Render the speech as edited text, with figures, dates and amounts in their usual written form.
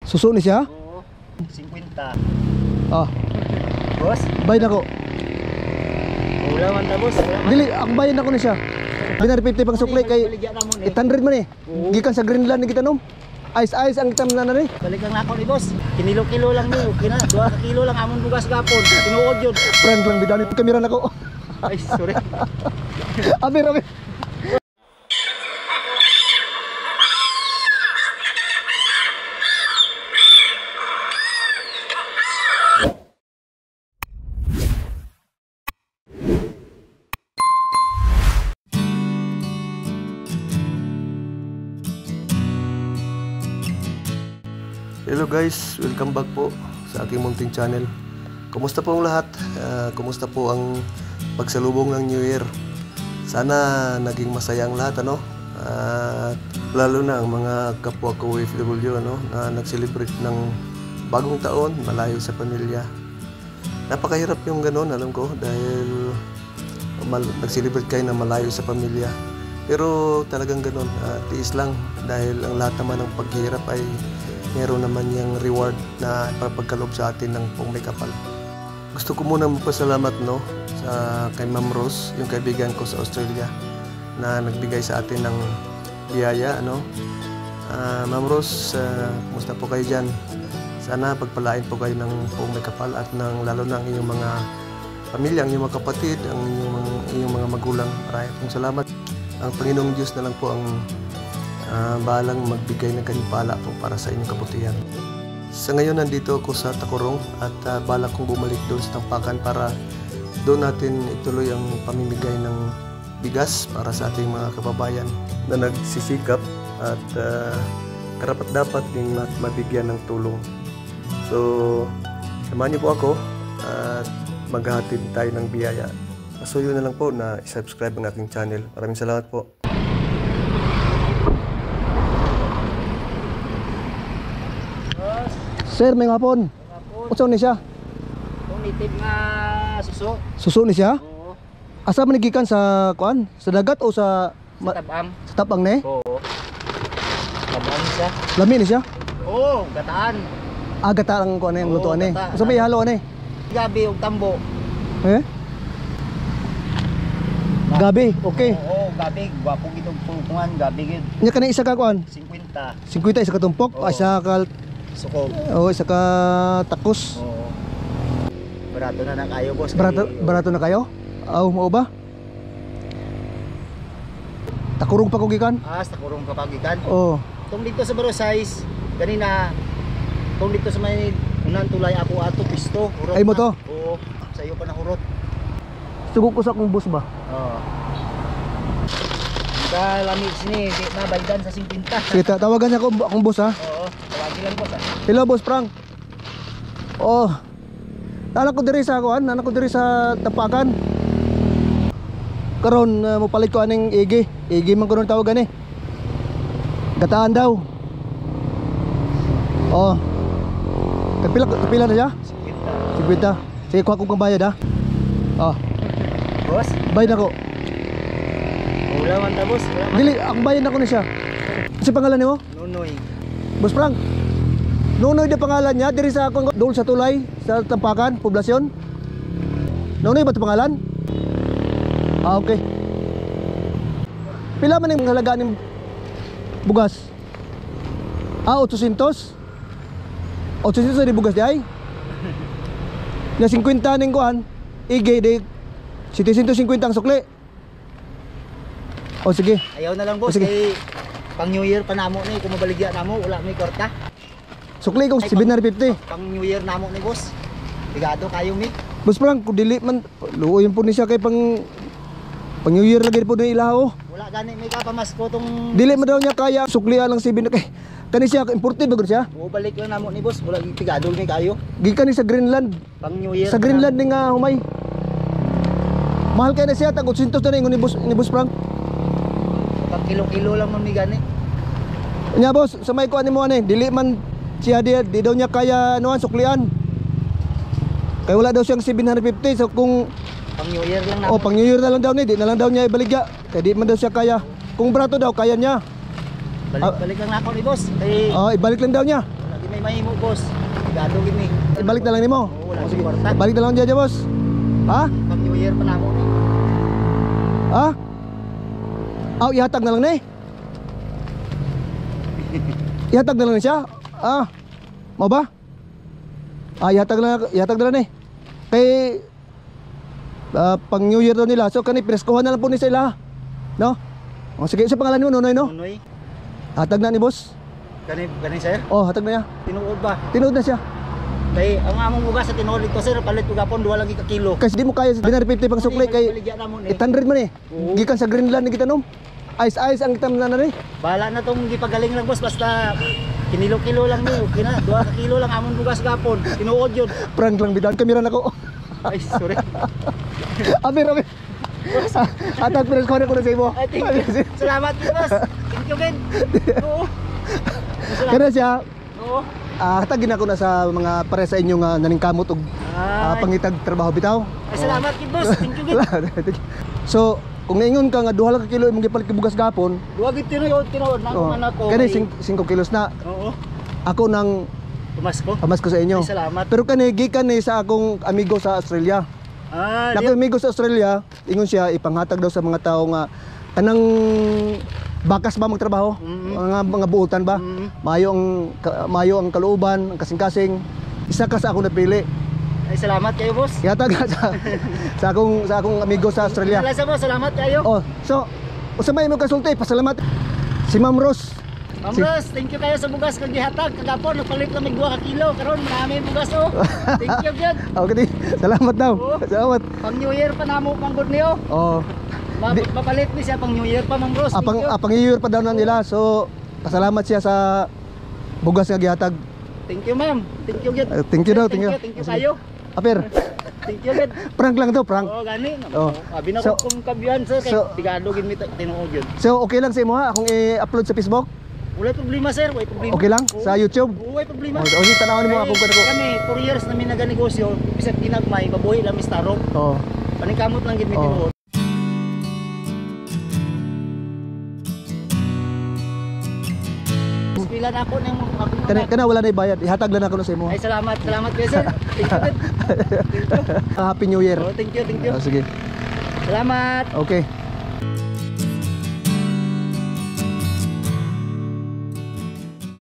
Suso ni siya? Oo. 50. Ah, Boss? bayad ako. Wala man ta, boss. Wala man. Dili, ang bayad ako ni siya. Binar 50 pang sukli kay Baligya na mo ni. 800 man eh. Oo. Gikan sa Greenland ni kita nom. Ice ang itam na ni. Balik lang ako ni boss. Kinilo-kilo lang ni. Okay na. 2 kilo lang amon bugas gapon. Tinuod yun. Prank lang bidani kamera nako. Ay, sorry. Abi. Hello guys, welcome back po sa aking munting channel. Kumusta po ang lahat? Kumusta po ang pagsalubong ng New Year? Sana naging masaya ang lahat, ano? Lalo na ang mga kapwa ko OFW, ano, na nag-celebrate ng bagong taon malayo sa pamilya. Napakahirap yung ganun, alam ko, dahil nag-celebrate kayo na malayo sa pamilya. Pero talagang ganun, tiis lang, dahil ang lahat naman ng paghihirap ay meron naman yung reward na ipapagkaloob sa atin ng pong may kapal. Gusto ko muna magpasalamat, no, sa kay Ma'am Rose, yung kaibigan ko sa Australia, na nagbigay sa atin ng biyaya, ano. Ma'am Rose, kumusta po kayo dyan? Sana pagpalain po kayo ng pong may kapal at ng, lalo na ang inyong mga pamilya, ang inyong mga kapatid, ang inyong mga magulang. Maraming pong salamat. Ang Panginoong Diyos na lang po ang balang magbigay ng ganipala po para sa inyong kabutihan. Sa ngayon nandito ako sa Tacorong at balak kong bumalik doon sa Tampakan para doon natin ituloy ang pamimigay ng bigas para sa ating mga kababayan na nagsisikap at karapat-dapat din mabigyan ng tulong. So, samahan niyo po ako at maghahatid tayo ng biyaya. So yun na lang po na i-subscribe ang aking channel. Maraming salamat po. Sir, may hapon. Unsa ni siya? Kung native nga suso. Suso ni siya? Oo. Asa man gikan sa kuan? Sa dagat o sa Sa tabang. sa tapang ni? Oo. Tabang siya. Lami ni siya? Oo, gataan. Agata ang kuan ang Oo, lutuan ni. gata. Unsa may halo ni? Gabi og tambo. Eh? Gabi, okay. Oo, gabi. Gwapo gitong pulpungan. Gabi gid. Nya kanang isa ka kuan? 50. 50 isa ka tumpok, Oo. isa ka Sukog. isa ka takos. Oo. Barato na kayo, boss. Barato na kayo? Aw mo ba? Takurong pa ko gikan? Sa kurong kapagikan. Oo. Tong dito sa Baro size, ganina. Tong dito sa may unan tulay ako ato pisto. Hurot Ay mo na. to? Oo. Sa iyo pa na hurot. Sugo ko sa akong bus ba? Oo. Sa lamig sini, di na baydan sa 50. Sige, tawagan niya akong bus ha. Oo, tawagin lang boss. Hello, Boss Frank. Oh. Anak ko diri sa kuan, anak ko diri sa Tampakan. Karon mo palit ko aning igi. Igi man kuno tawagan eh. Gataan daw. Oh. Kapila na siya? 50. Sige, kuha ko kang bayad ha. Oh, Boss, bayad ako. wala man ta boss. Wala man. Dili, ang bayad ako ni siya. Kasi pangalan nimo? Nunoy. Boss Frank. Nunoy na pangalan niya diri sa akong doon sa Tulay sa Tampakan, poblasyon. Nunoy ba 'to pangalan? Ah, okay. Pila man ang halaga ning bugas? 800. 800 di bugas di ay. Na 50 ning kuan, igi di 750 ang sukli. O sige. Ayaw na lang boss. Sige. Kay pang New Year pa namo ni kung mabaligya namo, wala may kwarta. Sukli kong 750. Pang New Year namo ni boss. Bigado kayo mi. Boss Frank, kung dili man luoy po ni siya kay pang New Year lagi po ni ilaw. Wala gani may kapamasko tong Dili man daw niya kaya suklian lang 7 kay kani siya imported ba gud siya? o balik lang namo ni boss. Wala bigado mi kayo. Gikan ni sa Greenland. Pang New Year. Sa Greenland ni nga humay. Mahal kay na siya tag 800 na ni Boss Frank. Pag kilo-kilo lang man mi gani. Nya boss, sa may kuan nimo ani, dili man siya di daw niya kaya anuan suklian. Kay wala daw siyang 750 so kung Pang New Year lang namo. pang New Year na lang daw ni, di na lang daw niya ibaligya. Kay di man daw siya kaya. Kung brato daw kaya niya. Balik lang ako ni boss. Kay Ibalik lang daw niya. wala may mahimo boss. Gado gini. Ibalik na lang nimo. Oo, wala O, sige. kwarta. Balik na lang dyan, boss. Ha? Pag New Year pa namo ni. Ha? Aw, ihatag na lang ni. Ihatag na lang ni siya. Ah. Mo ba? Ah, ihatag na ni. Kay pang New Year daw nila. So kani preskuhan na lang po ni sila. No? O sige, sa pangalan mo Nonoy, no? Nonoy. Hatag na ni boss. Gani sir. Oh, hatag na niya. Tinuod ba? Tinood na siya. Kay ang among bugas sa tinuod dito sir, palit ko gapon 2 lagi ka kilo. Kasi di mo kaya 150 pang sukli kay Baligya na mo ni. 800 man eh. Oo. Gikan sa Greenland ni kita nom. Ice ang kita na ni. Bahala na tong gipagaling lang boss basta kinilo-kilo lang ni. Okay na, 2 ka kilo lang among bugas gapon. Tinuod yun. Prank lang bidan kamera nako. Ay, sorry. Abi. Atag pinas ko na sa imo. Ay, thank you. Salamat boss. Thank you, Ben. Oo. Kana siya, Oo. hatagin ako na sa mga pare sa inyo nga naningkamot og Ay, pangitag trabaho bitaw. ay, salamat kid boss. Thank you, Ben. So, kung ngayon ka nga 2 ka kilo imong gipalit gibugas gapon, Duwa gid tinuod na akong anak ko. kani may- 5 kilos na. Oo. Ako nang Tumas ko. pamas ko sa inyo. Ay, salamat. Pero kani gikan ni sa akong amigo sa Australia. Ah, Ako amigo sa Australia, ingon siya ipanghatag daw sa mga tao nga kanang bakas ba magtrabaho, mga buutan ba, mayo ang kalooban, ang kasing-kasing. Isa ka sa akong napili. ay, salamat kayo boss. Yatag sa akong amigo sa Australia. Salamat boss, salamat kayo. Oh, so usamay mo kasulti, pasalamat si Ma'am Rose. Ma'am Ros, thank you kayo sa bugas kag gihatag kagapon nagpalit na may 2 ka kilo karon marami bugas oh. Thank you gyud. Okay, salamat daw. Oo. Salamat. Pang New Year pa namo manggod niyo. Oh, Mapalit ni siya pang New Year pa Ma'am Ros. Thank you. apang year pa daw na nila. So, pasalamat siya sa bugas nga gihatag. Thank you ma'am. Thank you gyud. Thank you daw, thank you. Thank you kayo. Aper, Thank you gyud. prank lang to, prank. Oh, gani. Oh. Abi na So- ko kung kabiyan sir kay so- tigado gid mi tinuod yun. So, okay lang sa imo ha, akong i-upload sa Facebook? Wala problema sir, wala problema. Okay lang? Sa YouTube? Oo, wala problema. O, sige, tanawin mo akong kanako. Kami 4 years na mi naganegosyo, bisag ginagmay, babuhi lang mi starong. Oh. Paningkamot lang gid mi Oh. tinuod. Pila na ako ng Kana wala na ibayad, ihatag lang ako na sa imo. Ay, salamat kayo sir. Thank you. Thank you. Happy New Year. Oh, thank you. Ah, sige. Salamat. Okay.